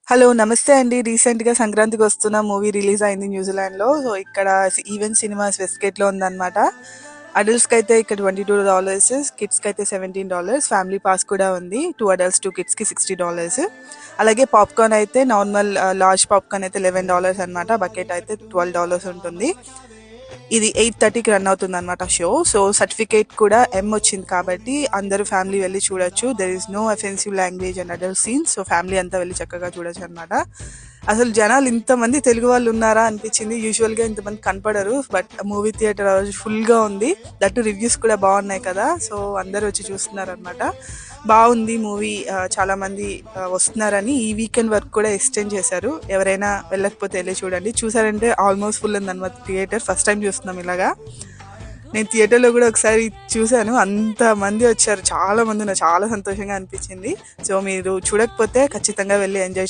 Hello! నమస్తే అండి. రీసెంట్‌గా సంక్రాంతికి వస్తున్న మూవీ రిలీజ్ అయింది న్యూజిలాండ్‌లో. సో, ఇక్కడ ఈవెంట్ సినిమాస్ వెస్ట్‌గేట్‌లో ఉందనమాట. అడల్ట్స్‌కైతే ఇక్కడ $22, కిడ్స్‌కైతే $17. ఫ్యామిలీ పాస్ కూడా ఉంది. 2 అడల్ట్స్, 2 కిడ్స్‌కి $60. అలాగే పాప్‌కార్న్ అయితే నార్మల్ లార్జ్ పాప్‌కార్న్ అయితే $11 అనమాట. బకెట్ అయితే $12 ఉంటుంది. ఇది 8:30కి రన్ అవుతుందనమాట షో. సో, సర్టిఫికేట్ కూడా వచ్చింది కాబట్టి అందరూ ఫ్యామిలీ వెళ్లి చూడొచ్చు. There is no offensive language and adult scenes. So, family అంతా వెళ్లి చక్కగా చూడొచ్చనమాట. అసలు జనాలు ఇంతమంది తెలుగు వాళ్ళు ఉన్నారా అనిపించింది. యూజువల్‌గా ఇంతమంది కనపడరు. బట్ మూవీ థియేటర్ ఆ రోజు ఫుల్‌గా ఉంది. దట్టు రివ్యూస్ కూడా బాగున్నాయి కదా! సో, అందరూ వచ్చి చూస్తున్నారనమాట. బాగుంది మూవీ. చాలామంది వస్తున్నారని ఈ వీకెండ్ వరకు కూడా ఎక్స్టెండ్ చేశారు. ఎవరైనా వెళ్ళకపోతే వెళ్ళి చూడండి. చూసారంటే ఆల్మోస్ట్ ఫుల్ ఉందన్నమాట థియేటర్. ఫస్ట్ టైం చూస్తున్నాం ఇలాగా. నేను థియేటర్‌లో కూడా ఒకసారి చూసాను. అంతమంది వచ్చారు. చాలా మంది ఉన్నారు. చాలా సంతోషంగా అనిపించింది. సో, మీరు చూడకపోతే ఖచ్చితంగా వెళ్లి ఎంజాయ్